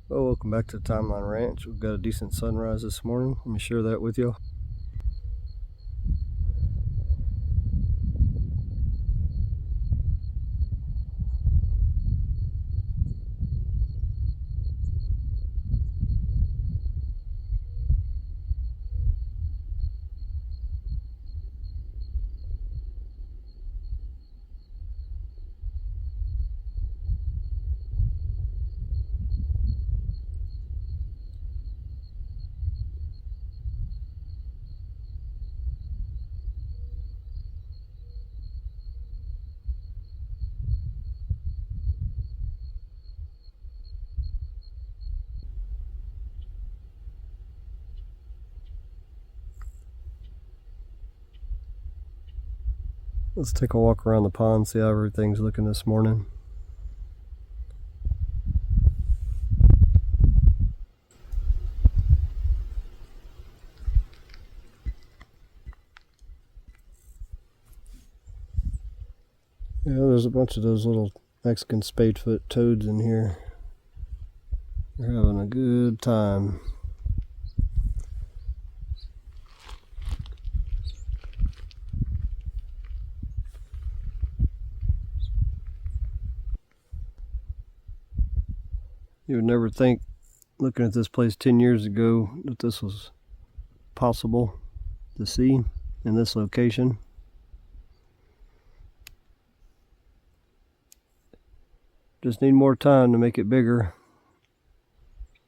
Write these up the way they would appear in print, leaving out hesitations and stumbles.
Well, welcome back to the Timeline Ranch. We've got a decent sunrise this morning. Let me share that with you. Let's take a walk around the pond, see how everything's looking this morning. Yeah, there's a bunch of those little Mexican spadefoot toads in here. They're having a good time. You would never think, looking at this place 10 years ago, that this was possible to see in this location. Just need more time to make it bigger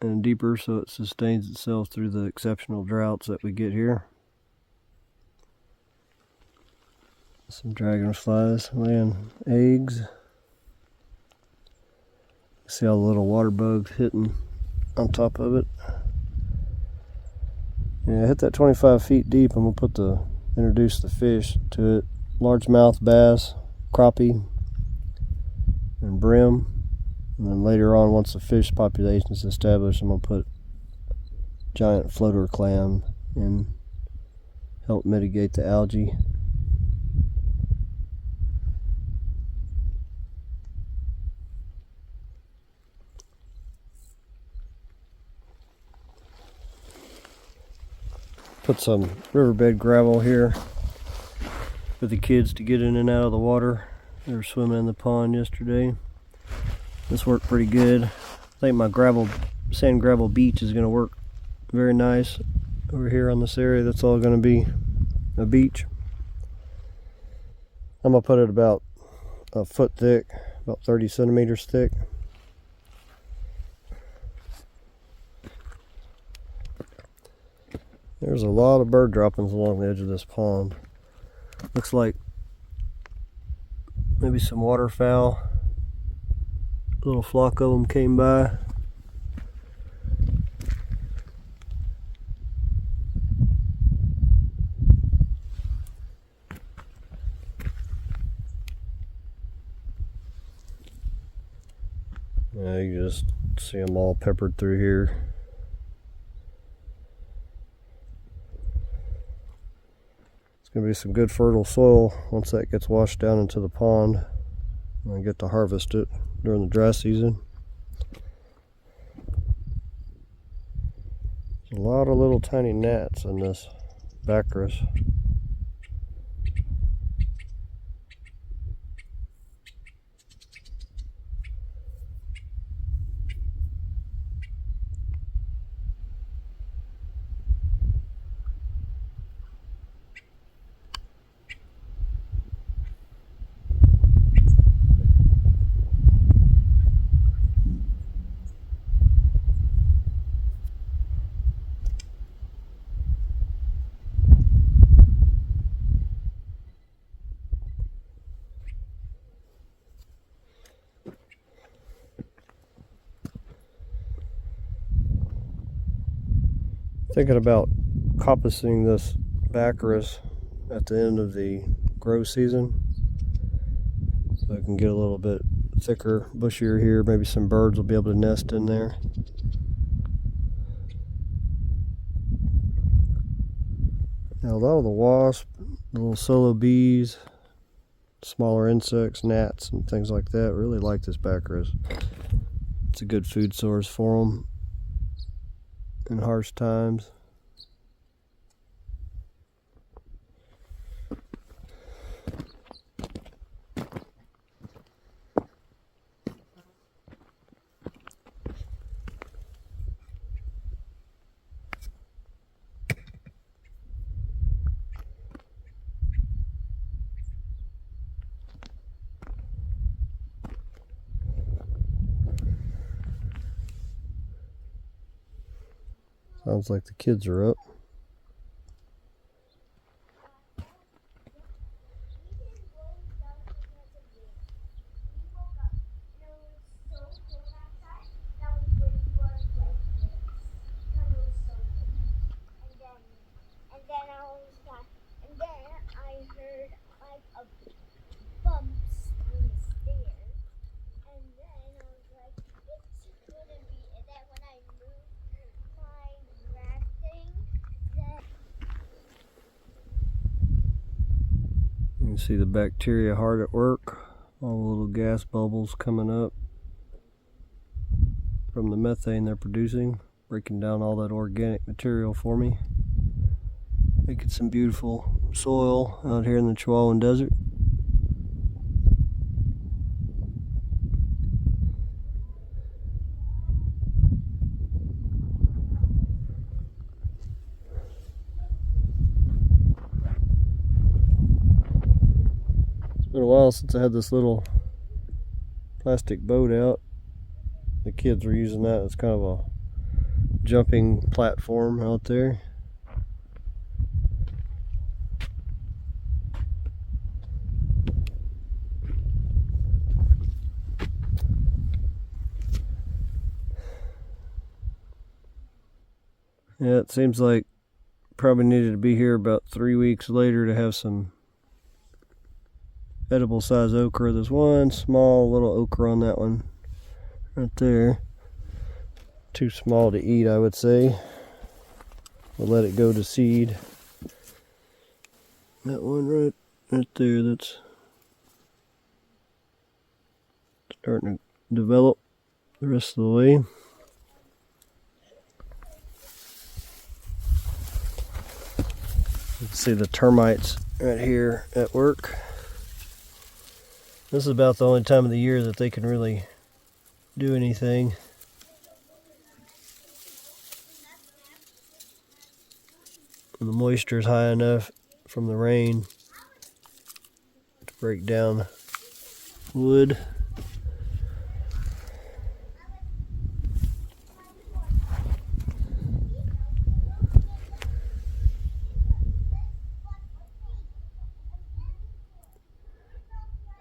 and deeper so it sustains itself through the exceptional droughts that we get here. Some dragonflies laying eggs. See all the little water bugs hitting on top of it. Yeah, hit that 25 feet deep. I'm gonna introduce the fish to it. Largemouth bass, crappie, and brim. And then later on, once the fish population is established, I'm gonna put giant floater clam and help mitigate the algae. Put some riverbed gravel here for the kids to get in and out of the water. They were swimming in the pond yesterday. This worked pretty good. I think my sand gravel beach is going to work very nice over here on this area. That's all going to be a beach. I'm going to put it about a foot thick, about 30 centimeters thick. There's a lot of bird droppings along the edge of this pond. Looks like maybe some waterfowl. A little flock of them came by. Yeah, you can just see them all peppered through here. It's going to be some good fertile soil once that gets washed down into the pond and I get to harvest it during the dry season. There's a lot of little tiny gnats in this Baccharis. Thinking about coppicing this Baccharis at the end of the grow season so I can get a little bit thicker, bushier here. Maybe some birds will be able to nest in there. Now a lot of the wasps, little solo bees, smaller insects, gnats and things like that really like this Baccharis. It's a good food source for them in harsh times. Sounds like the kids are up. You can see the bacteria hard at work. All the little gas bubbles coming up from the methane they're producing, breaking down all that organic material for me, making some beautiful soil out here in the Chihuahuan Desert. It's been a while since I had this little plastic boat out. The kids were using that as kind of a jumping platform out there. Yeah, it seems like probably needed to be here about 3 weeks later to have some edible size okra. There's one small little okra on that one right there. Too small to eat, I would say. We'll let it go to seed. That one right there, that's starting to develop the rest of the way. You can see the termites right here at work. This is about the only time of the year that they can really do anything. When the moisture is high enough from the rain to break down wood.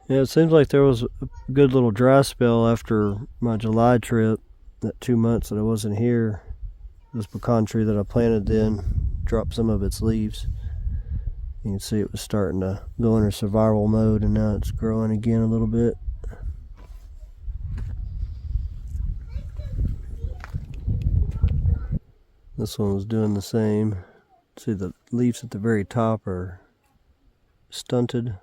Yeah, it seems like there was a good little dry spell after my July trip. That 2 months that I wasn't here, this pecan tree that I planted then dropped some of its leaves. You can see it was starting to go into survival mode, and now it's growing again a little bit. This one was doing the same. See, the leaves at the very top are stunted.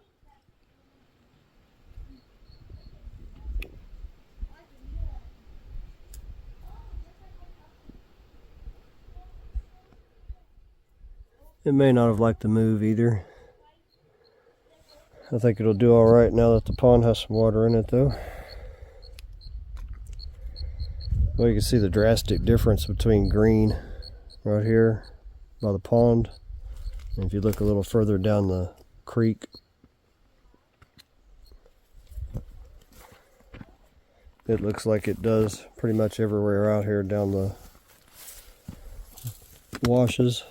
It may not have liked the move either. I think it'll do alright now that the pond has some water in it though. Well, you can see the drastic difference between green right here by the pond, and if you look a little further down the creek, it looks like it does pretty much everywhere out here down the washes.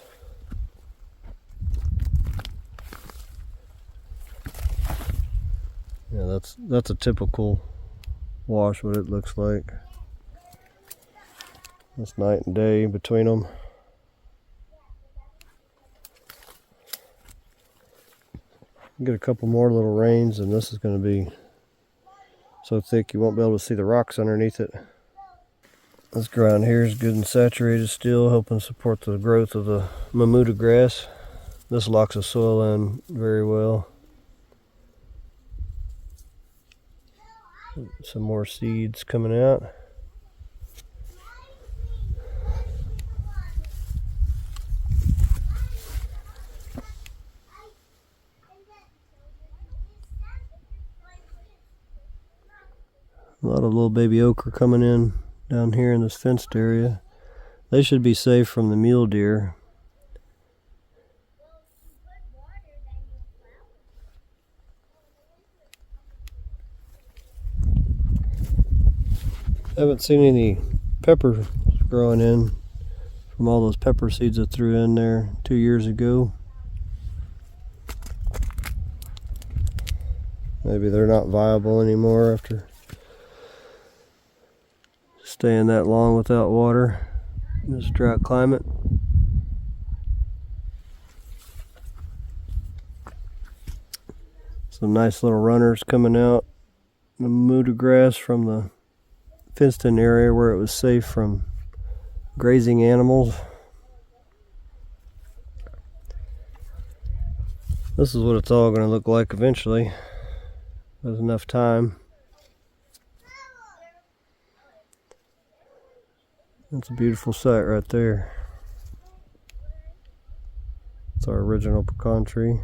Yeah, that's a typical wash, what it looks like. It's night and day between them. Get a couple more little rains and this is going to be so thick you won't be able to see the rocks underneath it. This ground here is good and saturated still, helping support the growth of the Mamuta grass. This locks the soil in very well. Some more seeds coming out. A lot of little baby ochre coming in down here in this fenced area. They should be safe from the mule deer. Haven't seen any pepper growing in from all those pepper seeds I threw in there 2 years ago. Maybe they're not viable anymore after staying that long without water in this drought climate. Some nice little runners coming out. The Muda grass from the fenced-in area where it was safe from grazing animals. This is what it's all going to look like eventually. There's enough time. That's a beautiful sight right there. It's our original pecan tree.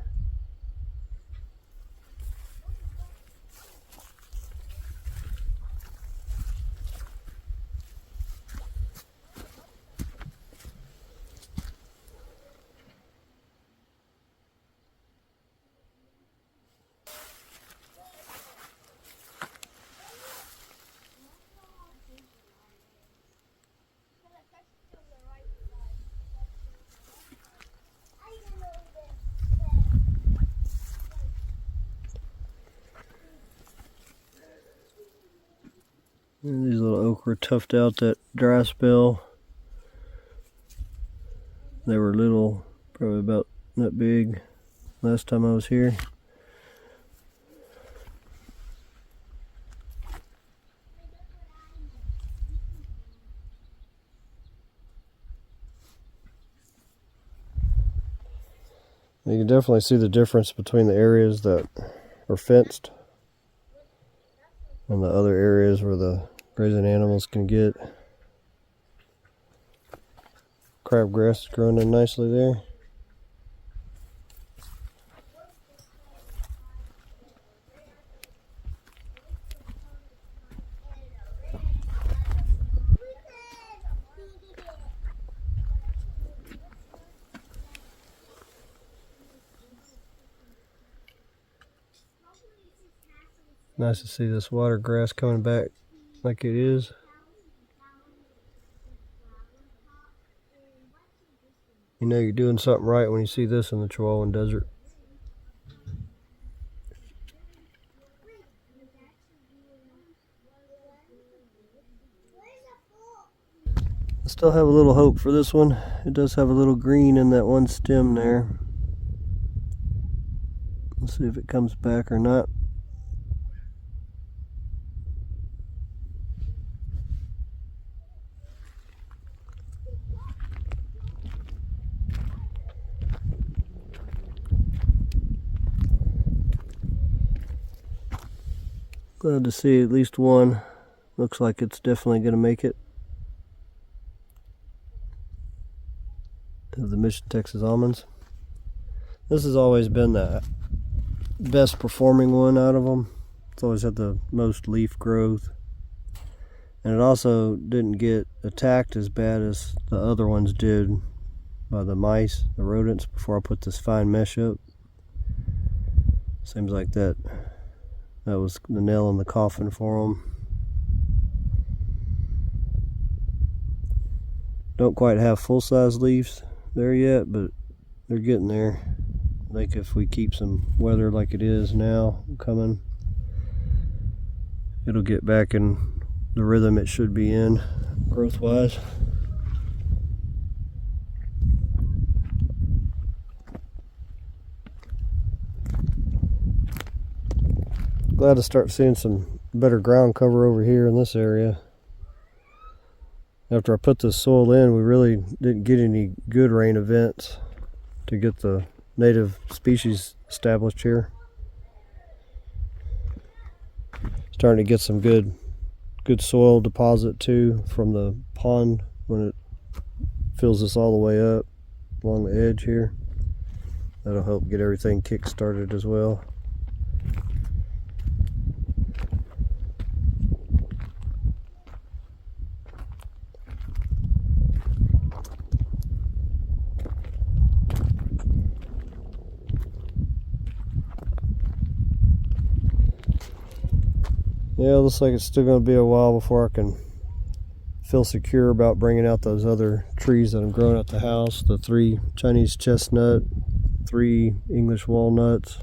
And these little okra toughed out that dry spell. They were little, probably about that big last time I was here. You can definitely see the difference between the areas that are fenced and the other areas where the grazing animals can get. Crabgrass is growing in nicely there. Nice to see this water grass coming back like it is. You know you're doing something right when you see this in the Chihuahuan Desert. I still have a little hope for this one. It does have a little green in that one stem there. Let's see if it comes back or not. Glad to see at least one. Looks like it's definitely going to make it. Of the Mission Texas almonds. This has always been the best performing one out of them. It's always had the most leaf growth. And it also didn't get attacked as bad as the other ones did by the mice, the rodents, before I put this fine mesh up. Seems like that was the nail in the coffin for them. Don't quite have full-size leaves there yet, but they're getting there. I think if we keep some weather like it is now coming, it'll get back in the rhythm it should be in growth-wise. Glad to start seeing some better ground cover over here in this area. After I put this soil in, we really didn't get any good rain events to get the native species established here. Starting to get some good soil deposit too from the pond when it fills this all the way up along the edge here. That'll help get everything kick started as well. Yeah, it looks like it's still going to be a while before I can feel secure about bringing out those other trees that I'm growing at the house. The 3 Chinese chestnut, 3 English walnuts,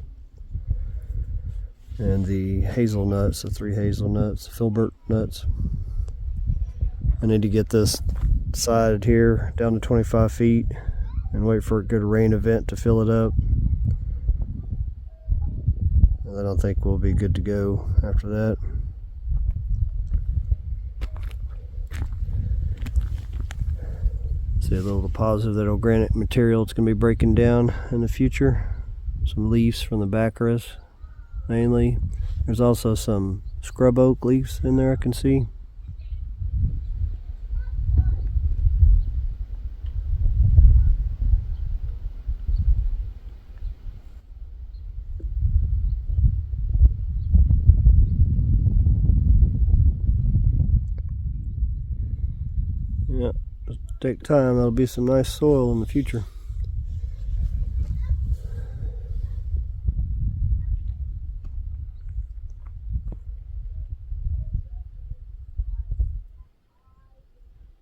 and the hazelnuts, the 3 hazelnuts, filbert nuts. I need to get this sided here down to 25 feet and wait for a good rain event to fill it up. And then I think we'll be good to go after that. See a little deposit of that organic material it's going to be breaking down in the future. Some leaves from the Baccharis mainly. There's also some scrub oak leaves in there I can see. Yeah, just take time. That'll be some nice soil in the future.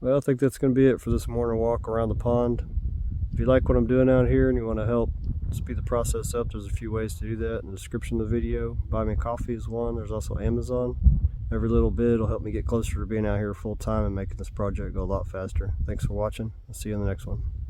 Well, I think that's going to be it for this morning walk around the pond. If you like what I'm doing out here and you want to help speed the process up, there's a few ways to do that in the description of the video. Buy me coffee is one. There's also Amazon. Every little bit will help me get closer to being out here full time and making this project go a lot faster. Thanks for watching. I'll see you in the next one.